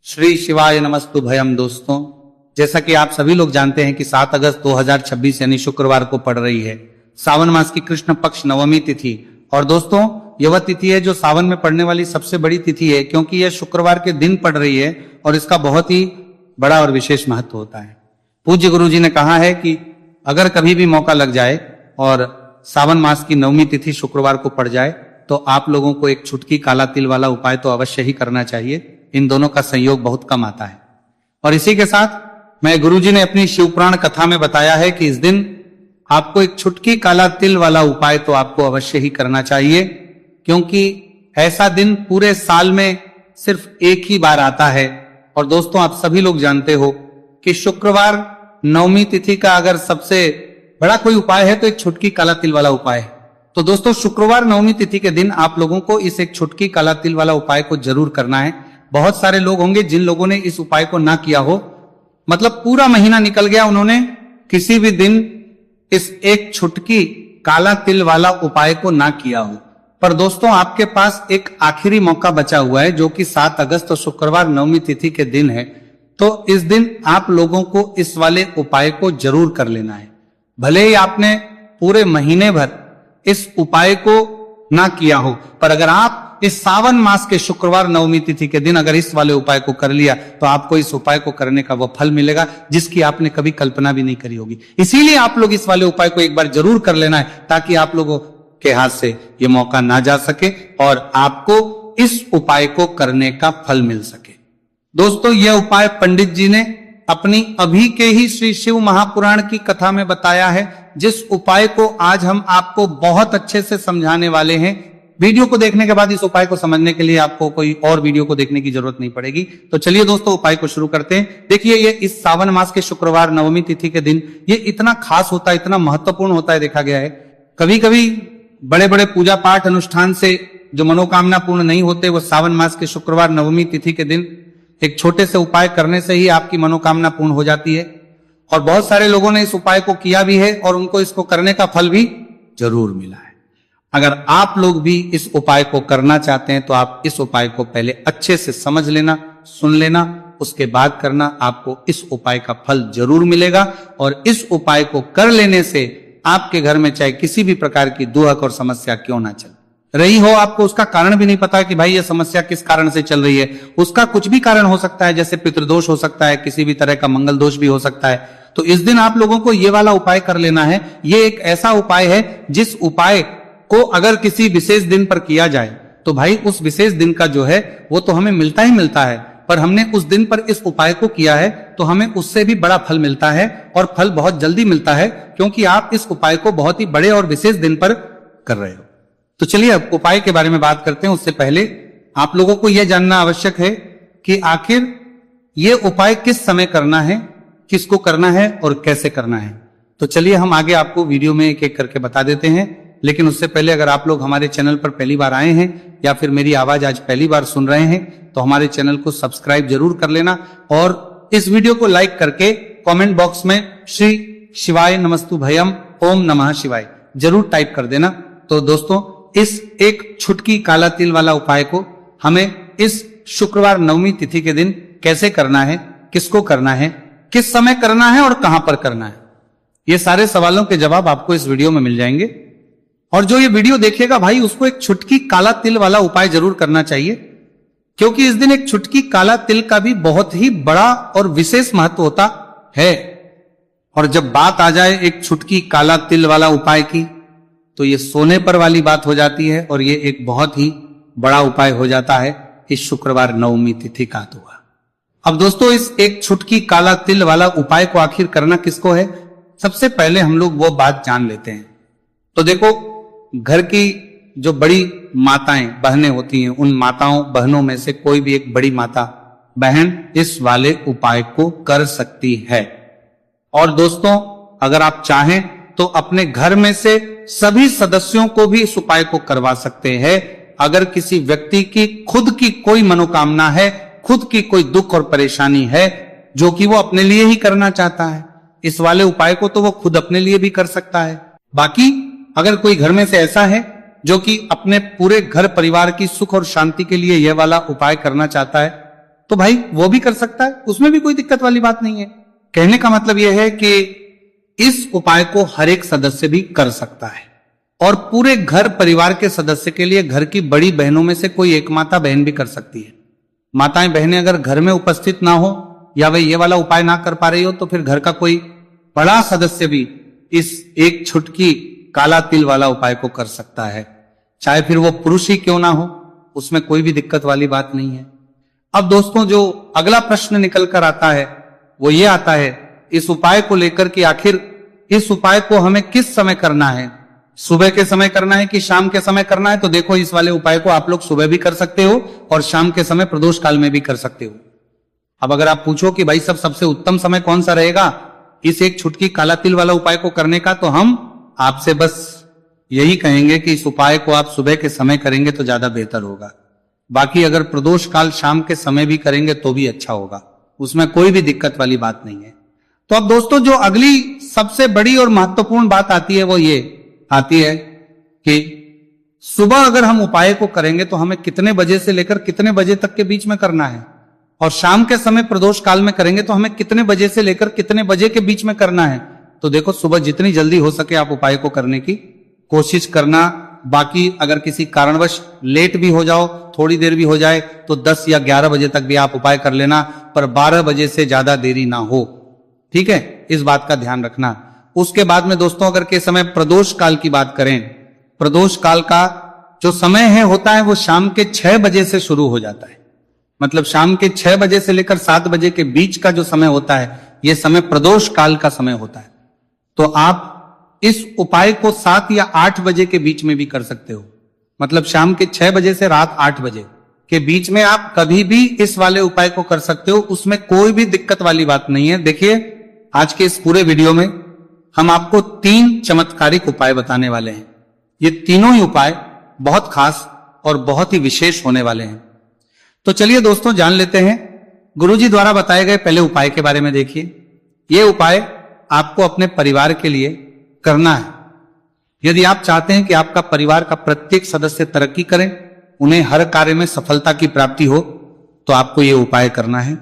श्री शिवाय नमस्तु भयम। दोस्तों, जैसा कि आप सभी लोग जानते हैं कि 7 अगस्त 2026 यानी शुक्रवार को पड़ रही है सावन मास की कृष्ण पक्ष नवमी तिथि। और दोस्तों, यह वह तिथि है जो सावन में पड़ने वाली सबसे बड़ी तिथि है, क्योंकि यह शुक्रवार के दिन पड़ रही है और इसका बहुत ही बड़ा और विशेष महत्व होता है। पूज्य गुरु जी ने कहा है कि अगर कभी भी मौका लग जाए और सावन मास की नवमी तिथि शुक्रवार को पड़ जाए तो आप लोगों को एक छुटकी काला तिल वाला उपाय तो अवश्य ही करना चाहिए। इन दोनों का संयोग बहुत कम आता है। और इसी के साथ मैं गुरुजी ने अपनी शिवपुराण कथा में बताया है कि इस दिन आपको एक छुटकी काला तिल वाला उपाय तो आपको अवश्य ही करना चाहिए, क्योंकि ऐसा दिन पूरे साल में सिर्फ एक ही बार आता है। और दोस्तों, आप सभी लोग जानते हो कि शुक्रवार नवमी तिथि का अगर सबसे बड़ा कोई उपाय है तो एक छुटकी काला तिल वाला उपाय है। तो दोस्तों, शुक्रवार नवमी तिथि के दिन आप लोगों को इस एक छुटकी काला तिल वाला उपाय को जरूर करना है। बहुत सारे लोग होंगे जिन लोगों ने इस उपाय को ना किया हो, मतलब पूरा महीना निकल गया, उन्होंने किसी भी दिन इस एक छुटकी काला तिल वाला उपाय को ना किया हो। पर दोस्तों, आपके पास एक आखिरी मौका बचा हुआ है जो कि 7 अगस्त और शुक्रवार नवमी तिथि के दिन है। तो इस दिन आप लोगों को इस वाले उपाय को जरूर कर लेना है। भले ही आपने पूरे महीने भर इस उपाय को ना किया हो, पर अगर आप इस सावन मास के शुक्रवार नवमी तिथि के दिन अगर इस वाले उपाय को कर लिया तो आपको इस उपाय को करने का वो फल मिलेगा जिसकी आपने कभी कल्पना भी नहीं करी होगी। इसीलिए आप लोग इस वाले उपाय को एक बार जरूर कर लेना है, ताकि आप लोगों के हाथ से ये मौका ना जा सके और आपको इस उपाय को करने का फल मिल सके। दोस्तों, यह उपाय पंडित जी ने अपनी अभी के ही श्री शिव महापुराण की कथा में बताया है, जिस उपाय को आज हम आपको बहुत अच्छे से समझाने वाले हैं। वीडियो को देखने के बाद इस उपाय को समझने के लिए आपको कोई और वीडियो को देखने की जरूरत नहीं पड़ेगी। तो चलिए दोस्तों, उपाय को शुरू करते हैं। देखिए, ये इस सावन मास के शुक्रवार नवमी तिथि के दिन ये इतना खास होता है, इतना महत्वपूर्ण होता है, देखा गया है। कभी कभी बड़े बड़े पूजा पाठ अनुष्ठान से जो मनोकामना पूर्ण नहीं होते, वो सावन मास के शुक्रवार नवमी तिथि के दिन एक छोटे से उपाय करने से ही आपकी मनोकामना पूर्ण हो जाती है। और बहुत सारे लोगों ने इस उपाय को किया भी है और उनको इसको करने का फल भी जरूर मिला है। अगर आप लोग भी इस उपाय को करना चाहते हैं तो आप इस उपाय को पहले अच्छे से समझ लेना, सुन लेना, उसके बाद करना। आपको इस उपाय का फल जरूर मिलेगा। और इस उपाय को कर लेने से आपके घर में चाहे किसी भी प्रकार की दुहक और समस्या क्यों ना चल रही हो, आपको उसका कारण भी नहीं पता कि भाई यह समस्या किस कारण से चल रही है, उसका कुछ भी कारण हो सकता है, जैसे पितृदोष हो सकता है, किसी भी तरह का मंगल दोष भी हो सकता है। तो इस दिन आप लोगों को ये वाला उपाय कर लेना है। ये एक ऐसा उपाय है जिस उपाय को अगर किसी विशेष दिन पर किया जाए तो भाई उस विशेष दिन का जो है वो तो हमें मिलता ही मिलता है, पर हमने उस दिन पर इस उपाय को किया है तो हमें उससे भी बड़ा फल मिलता है, और फल बहुत जल्दी मिलता है, क्योंकि आप इस उपाय को बहुत ही बड़े और विशेष दिन पर कर रहे हो। तो चलिए अब उपाय के बारे में बात करते हैं। उससे पहले आप लोगों को यह जानना आवश्यक है कि आखिर ये उपाय किस समय करना है, किसको करना है और कैसे करना है। तो चलिए हम आगे आपको वीडियो में एक एक करके बता देते हैं। लेकिन उससे पहले अगर आप लोग हमारे चैनल पर पहली बार आए हैं या फिर मेरी आवाज आज पहली बार सुन रहे हैं तो हमारे चैनल को सब्सक्राइब जरूर कर लेना, और इस वीडियो को लाइक करके कमेंट बॉक्स में श्री शिवाय नमस्तु भयम ओम नमः शिवाय जरूर टाइप कर देना। तो दोस्तों, इस एक छुटकी काला तिल वाला उपाय को हमें इस शुक्रवार नवमी तिथि के दिन कैसे करना है, किसको करना है, किस समय करना है और कहां पर करना है, ये सारे सवालों के जवाब आपको इस वीडियो में मिल जाएंगे। और जो ये वीडियो देखेगा भाई, उसको एक छुटकी काला तिल वाला उपाय जरूर करना चाहिए, क्योंकि इस दिन एक छुटकी काला तिल का भी बहुत ही बड़ा और विशेष महत्व होता है। और जब बात आ जाए एक छुटकी काला तिल वाला उपाय की, तो ये सोने पर वाली बात हो जाती है और ये एक बहुत ही बड़ा उपाय हो जाता है इस शुक्रवार नवमी तिथि का हुआ। अब दोस्तों, इस एक छुटकी काला तिल वाला उपाय को आखिर करना किसको है, सबसे पहले हम लोग वो बात जान लेते हैं। तो देखो, घर की जो बड़ी माताएं बहनें होती हैं, उन माताओं बहनों में से कोई भी एक बड़ी माता बहन इस वाले उपाय को कर सकती है। और दोस्तों, अगर आप चाहें तो अपने घर में से सभी सदस्यों को भी इस उपाय को करवा सकते हैं। अगर किसी व्यक्ति की खुद की कोई मनोकामना है, खुद की कोई दुख और परेशानी है जो कि वो अपने लिए ही करना चाहता है, इस वाले उपाय को तो वो खुद अपने लिए भी कर सकता है। बाकी अगर कोई घर में से ऐसा है जो कि अपने पूरे घर परिवार की सुख और शांति के लिए यह वाला उपाय करना चाहता है, तो भाई वो भी कर सकता है, उसमें भी कोई दिक्कत वाली बात नहीं है। कहने का मतलब यह है कि इस उपाय को हर एक सदस्य भी कर सकता है और पूरे घर परिवार के सदस्य के लिए घर की बड़ी बहनों में से कोई एक माता बहन भी कर सकती है। माताएं बहनें अगर घर में उपस्थित ना हो या वे ये वाला उपाय ना कर पा रही हो तो फिर घर का कोई बड़ा सदस्य भी इस एक छुटकी काला तिल वाला उपाय को कर सकता है, चाहे फिर वो पुरुष ही क्यों ना हो, उसमें कोई भी दिक्कत वाली बात नहीं है। अब दोस्तों जो अगला प्रश्न निकल कर आता है वो ये आता है इस उपाय को लेकर कि आखिर इस उपाय को हमें किस समय करना है, सुबह के समय करना है कि शाम के समय करना है। तो देखो इस वाले उपाय को आप लोग सुबह भी कर सकते हो और शाम के समय प्रदोष काल में भी कर सकते हो। अब अगर आप पूछो कि भाई सबसे उत्तम समय कौन सा रहेगा इस एक छुटकी काला तिल वाला उपाय को करने का, तो हम आपसे बस यही कहेंगे कि इस उपाय को आप सुबह के समय करेंगे तो ज्यादा बेहतर होगा। बाकी अगर प्रदोष काल शाम के समय भी करेंगे तो भी अच्छा होगा, उसमें कोई भी दिक्कत वाली बात नहीं है। तो अब दोस्तों जो अगली सबसे बड़ी और महत्वपूर्ण बात आती है वो ये आती है कि सुबह अगर हम उपाय को करेंगे तो हमें कितने बजे से लेकर कितने बजे तक के बीच में करना है, और शाम के समय प्रदोष काल में करेंगे तो हमें कितने बजे से लेकर कितने बजे के बीच में करना है। तो देखो सुबह जितनी जल्दी हो सके आप उपाय को करने की कोशिश करना। बाकी अगर किसी कारणवश लेट भी हो जाओ, थोड़ी देर भी हो जाए तो 10 या 11 बजे तक भी आप उपाय कर लेना, पर 12 बजे से ज्यादा देरी ना हो, ठीक है, इस बात का ध्यान रखना। उसके बाद में दोस्तों अगर के समय प्रदोष काल की बात करें, प्रदोष काल का जो समय है होता है वो शाम के 6 बजे से शुरू हो जाता है। मतलब शाम के 6 बजे से लेकर 7 बजे के बीच का जो समय होता है यह समय प्रदोष काल का समय होता है। तो आप इस उपाय को 7 या 8 बजे के बीच में भी कर सकते हो। मतलब शाम के 6 बजे से रात 8 बजे के बीच में आप कभी भी इस वाले उपाय को कर सकते हो, उसमें कोई भी दिक्कत वाली बात नहीं है। देखिए आज के इस पूरे वीडियो में हम आपको 3 चमत्कारिक उपाय बताने वाले हैं। ये तीनों ही उपाय बहुत खास और बहुत ही विशेष होने वाले हैं। तो चलिए दोस्तों जान लेते हैं गुरुजी द्वारा बताए गए पहले उपाय के बारे में। देखिए ये उपाय आपको अपने परिवार के लिए करना है। यदि आप चाहते हैं कि आपका परिवार का प्रत्येक सदस्य तरक्की करें, उन्हें हर कार्य में सफलता की प्राप्ति हो, तो आपको ये उपाय करना है।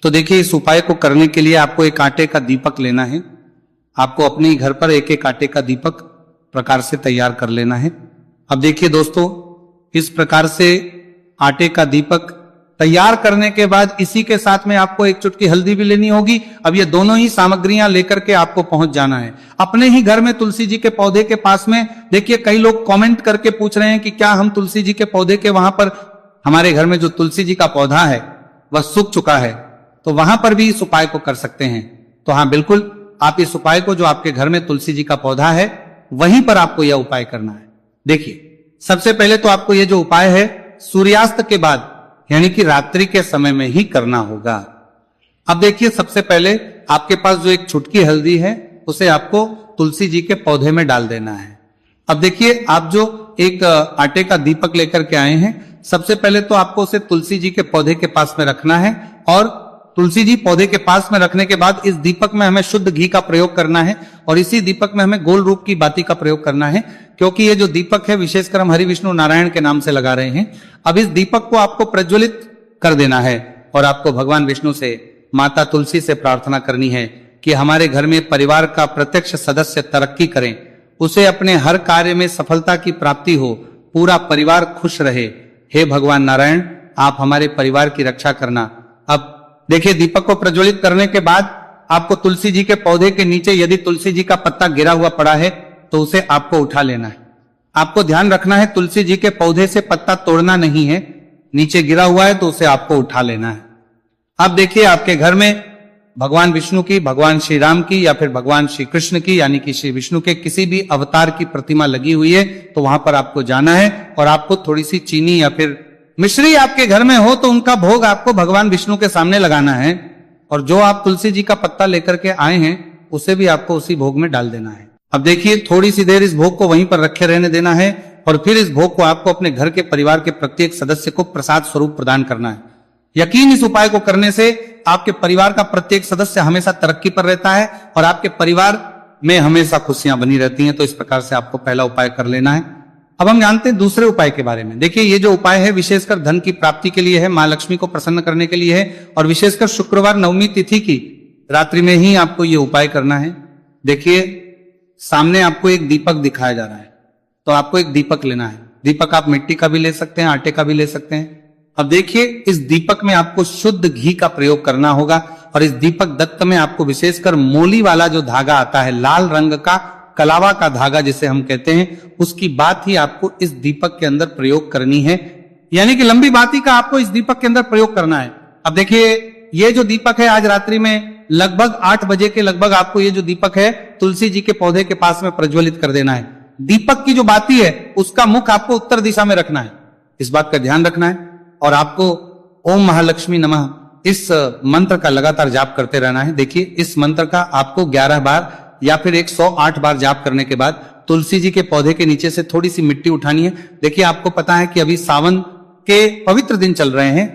तो देखिए इस उपाय को करने के लिए आपको एक आटे का दीपक लेना है। आपको अपने ही घर पर एक एक आटे का दीपक प्रकार से तैयार कर लेना है। अब देखिए दोस्तों इस प्रकार से आटे का दीपक तैयार करने के बाद इसी के साथ में आपको एक चुटकी हल्दी भी लेनी होगी। अब ये दोनों ही सामग्रियां लेकर के आपको पहुंच जाना है अपने ही घर में तुलसी जी के पौधे के पास में। देखिए कई लोग कमेंट करके पूछ रहे हैं कि क्या हम तुलसी जी के पौधे के वहां पर, हमारे घर में जो तुलसी जी का पौधा है वह सूख चुका है, तो वहां पर भी इस उपाय को कर सकते हैं। तो हाँ बिल्कुल आप इस उपाय को, जो आपके घर में तुलसी जी का पौधा है वहीं पर आपको यह उपाय करना है। देखिए सबसे पहले तो आपको यह जो उपाय है सूर्यास्त के बाद यानी कि रात्रि के समय में ही करना होगा। अब देखिए सबसे पहले आपके पास जो एक छुटकी हल्दी है उसे आपको तुलसी जी के पौधे में डाल देना है। अब देखिए आप जो एक आटे का दीपक लेकर के आए हैं, सबसे पहले तो आपको उसे तुलसी जी के पौधे के पास में रखना है, और तुलसी जी पौधे के पास में रखने के बाद इस दीपक में हमें शुद्ध घी का प्रयोग करना है, और इसी दीपक में हमें गोल रूप की बाती का प्रयोग करना है, क्योंकि ये जो दीपक है विशेषकर हम हरि विष्णु नारायण के नाम से लगा रहे हैं। अब इस दीपक को आपको प्रज्वलित कर देना है और आपको भगवान विष्णु से, माता तुलसी से प्रार्थना करनी है कि हमारे घर में परिवार का प्रत्यक्ष सदस्य तरक्की करें, उसे अपने हर कार्य में सफलता की प्राप्ति हो, पूरा परिवार खुश रहे। हे भगवान नारायण आप हमारे परिवार की रक्षा करना। अब देखिए दीपक को प्रज्वलित करने के बाद आपको तुलसी जी के पौधे के नीचे यदि तुलसी जी का पत्ता गिरा हुआ पड़ा है तो उसे आपको उठा लेना है। आपको ध्यान रखना है तुलसी जी के पौधे से पत्ता तोड़ना नहीं है, नीचे गिरा हुआ है तो उसे आपको उठा लेना है। अब देखिए आपके घर में भगवान विष्णु की, भगवान श्री राम की या फिर भगवान श्री कृष्ण की यानी कि श्री विष्णु के किसी भी अवतार की प्रतिमा लगी हुई है, तो वहां पर आपको जाना है और आपको थोड़ी सी चीनी या फिर मिश्री आपके घर में हो तो उनका भोग आपको भगवान विष्णु के सामने लगाना है, और जो आप तुलसी जी का पत्ता लेकर के आए हैं उसे भी आपको उसी भोग में डाल देना है। अब देखिए थोड़ी सी देर इस भोग को वहीं पर रखे रहने देना है, और फिर इस भोग को आपको अपने घर के परिवार के प्रत्येक सदस्य को प्रसाद स्वरूप प्रदान करना है। यकीन इस उपाय को करने से आपके परिवार का प्रत्येक सदस्य हमेशा तरक्की पर रहता है और आपके परिवार में हमेशा खुशियां बनी रहती हैं। तो इस प्रकार से आपको पहला उपाय कर लेना है। अब हम जानते हैं दूसरे उपाय के बारे में। देखिए ये जो उपाय है विशेषकर धन की प्राप्ति के लिए है, मां लक्ष्मी को प्रसन्न करने के लिए है और विशेषकर शुक्रवार नवमी तिथि की रात्रि में ही आपको ये उपाय करना है। देखिए सामने आपको एक दीपक दिखाया जा रहा है, तो आपको एक दीपक लेना है। दीपक आप मिट्टी का भी ले सकते हैं, आटे का भी ले सकते हैं। अब देखिए इस दीपक में आपको शुद्ध घी का प्रयोग करना होगा और इस दीपक दत्त में आपको विशेषकर मोली वाला जो धागा आता है, लाल रंग का कलावा का धागा जिसे हम कहते हैं, उसकी बात ही आपको इस दीपक के अंदर प्रयोग करनी है, यानी कि लंबी बाती का आपको इस दीपक के अंदर प्रयोग करना है। अब देखिए ये जो दीपक है आज रात्रि में लगभग 8 बजे के लगभग आपको ये जो दीपक है तुलसी जी के पौधे के पास में प्रज्वलित कर देना है। दीपक की जो बाती है उसका मुख आपको उत्तर दिशा में रखना है, इस बात का ध्यान रखना है। और आपको ओम महालक्ष्मी नमः इस मंत्र का लगातार जाप करते रहना है। देखिए इस मंत्र का आपको 11 बार या फिर 108 बार जाप करने के बाद तुलसी जी के पौधे के नीचे से थोड़ी सी मिट्टी उठानी है। देखिए आपको पता है कि अभी सावन के पवित्र दिन चल रहे हैं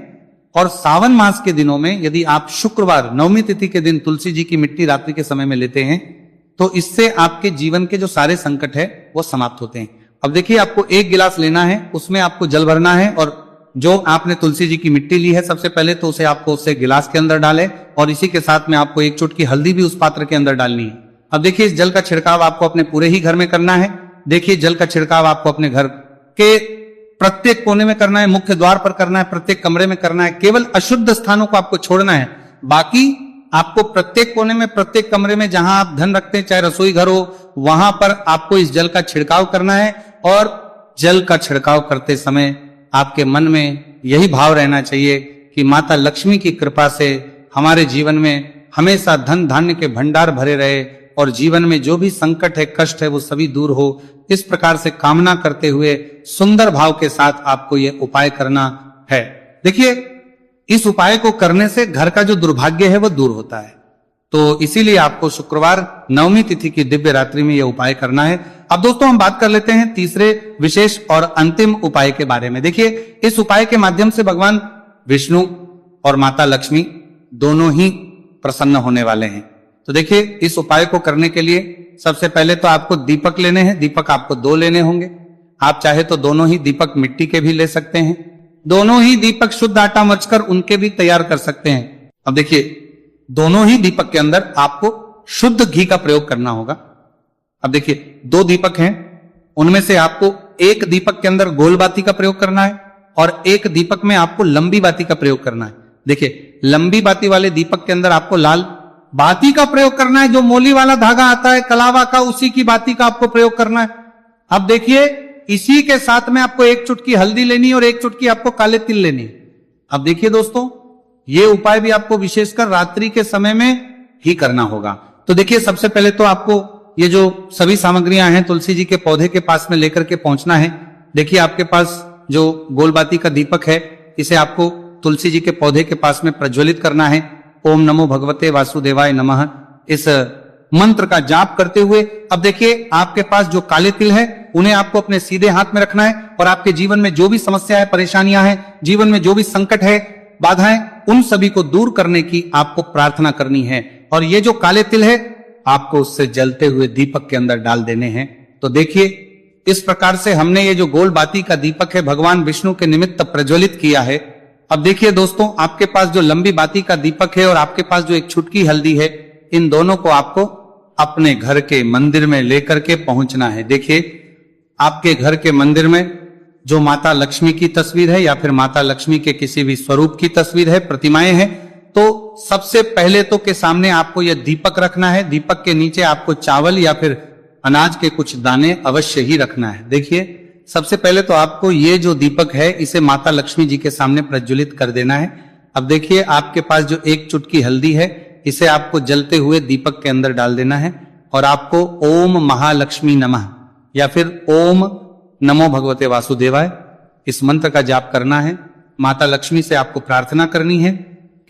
और सावन मास के दिनों में यदि आप शुक्रवार नवमी तिथि के दिन तुलसी जी की मिट्टी रात्रि के समय में लेते हैं तो इससे आपके जीवन के जो सारे संकट है वो समाप्त होते हैं। अब देखिए आपको 1 गिलास लेना है, उसमें आपको जल भरना है और जो आपने तुलसी जी की मिट्टी ली है सबसे पहले तो उसे आपको उससे गिलास के अंदर डालें और इसी के साथ में आपको 1 चुटकी हल्दी भी उस पात्र के अंदर डालनी है। अब देखिए इस जल का छिड़काव आपको अपने पूरे ही घर में करना है। देखिए जल का छिड़काव आपको अपने घर के प्रत्येक कोने में करना है, मुख्य द्वार पर करना है, प्रत्येक कमरे में करना है। केवल अशुद्ध स्थानों को आपको छोड़ना है, बाकी आपको प्रत्येक कोने में प्रत्येक कमरे में जहां आप धन रखते हैं, चाहे रसोई घर हो, वहां पर आपको इस जल का छिड़काव करना है। और जल का छिड़काव करते समय आपके मन में यही भाव रहना चाहिए कि माता लक्ष्मी की कृपा से हमारे जीवन में हमेशा धन धान्य के भंडार भरे रहे और जीवन में जो भी संकट है, कष्ट है, वो सभी दूर हो। इस प्रकार से कामना करते हुए सुंदर भाव के साथ आपको ये उपाय करना है। देखिए इस उपाय को करने से घर का जो दुर्भाग्य है वो दूर होता है, तो इसीलिए आपको शुक्रवार नवमी तिथि की दिव्य रात्रि में यह उपाय करना है। अब दोस्तों हम बात कर लेते हैं तीसरे विशेष और अंतिम उपाय के बारे में। देखिए इस उपाय के माध्यम से भगवान विष्णु और माता लक्ष्मी दोनों ही प्रसन्न होने वाले हैं। तो देखिए इस उपाय को करने के लिए सबसे पहले तो आपको दीपक लेने हैं। दीपक आपको 2 लेने होंगे। आप चाहे तो दोनों ही दीपक मिट्टी के भी ले सकते हैं, दोनों ही दीपक शुद्ध आटा मचकर उनके भी तैयार कर सकते हैं। अब देखिए दोनों ही दीपक के अंदर आपको शुद्ध घी का प्रयोग करना होगा। अब देखिए 2 दीपक हैं, उनमें से आपको एक दीपक के अंदर गोल बाती का प्रयोग करना है और एक दीपक में आपको लंबी बाती का प्रयोग करना है। देखिए लंबी बाती वाले दीपक के अंदर आपको लाल बाती का प्रयोग करना है, जो मोली वाला धागा आता है कलावा का, उसी की बाती का आपको प्रयोग करना है। अब देखिए इसी के साथ में आपको 1 चुटकी हल्दी लेनी है और 1 चुटकी आपको काले तिल लेनी है। अब देखिए दोस्तों ये उपाय भी आपको विशेषकर रात्रि के समय में ही करना होगा। तो देखिए सबसे पहले तो आपको ये जो सभी सामग्रियां हैं तुलसी जी के पौधे के पास में लेकर के पहुंचना है। देखिए आपके पास जो गोलबाती का दीपक है इसे आपको तुलसी जी के पौधे के पास में प्रज्वलित करना है। ओम नमो भगवते वासुदेवाय नमः इस मंत्र का जाप करते हुए अब देखिए आपके पास जो काले तिल है उन्हें आपको अपने सीधे हाथ में रखना है और आपके जीवन में जो भी समस्या है, परेशानियां हैं, जीवन में जो भी संकट है, बाधाएं, उन सभी को दूर करने की आपको प्रार्थना करनी है। और ये जो काले तिल है आपको उससे जलते हुए दीपक के अंदर डाल देने हैं। तो देखिए इस प्रकार से हमने ये जो गोल बाती का दीपक है भगवान विष्णु के निमित्त प्रज्वलित किया है। अब देखिए दोस्तों आपके पास जो लंबी बाती का दीपक है और आपके पास जो 1 चुटकी हल्दी है, इन दोनों को आपको अपने घर के मंदिर में लेकर के पहुंचना है। देखिए आपके घर के मंदिर में जो माता लक्ष्मी की तस्वीर है या फिर माता लक्ष्मी के किसी भी स्वरूप की तस्वीर है, प्रतिमाएं हैं, तो सबसे पहले तो के सामने आपको यह दीपक रखना है। दीपक के नीचे आपको चावल या फिर अनाज के कुछ दाने अवश्य ही रखना है। देखिए सबसे पहले तो आपको ये जो दीपक है इसे माता लक्ष्मी जी के सामने प्रज्वलित कर देना है। अब देखिए आपके पास जो 1 चुटकी हल्दी है इसे आपको जलते हुए दीपक के अंदर डाल देना है और आपको ओम महालक्ष्मी नमः या फिर ओम नमो भगवते वासुदेवाय इस मंत्र का जाप करना है। माता लक्ष्मी से आपको प्रार्थना करनी है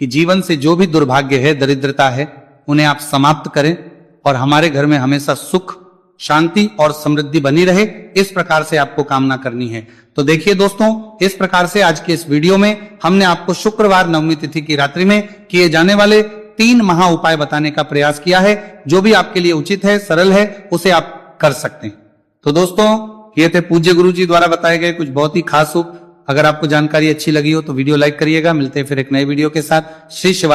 कि जीवन से जो भी दुर्भाग्य है, दरिद्रता है, उन्हें आप समाप्त करें और हमारे घर में हमेशा सुख, शांति और समृद्धि बनी रहे। इस प्रकार से आपको कामना करनी है। तो देखिए दोस्तों इस प्रकार से आज के इस वीडियो में हमने आपको शुक्रवार नवमी तिथि की रात्रि में किए जाने वाले 3 महा उपाय बताने का प्रयास किया है। जो भी आपके लिए उचित है, सरल है, उसे आप कर सकते हैं। तो दोस्तों ये थे पूज्य गुरु जी द्वारा बताए गए कुछ बहुत ही खास उप। अगर आपको जानकारी अच्छी लगी हो तो वीडियो लाइक करिएगा। मिलते हैं फिर एक नए वीडियो के साथ। श्री शिवाय।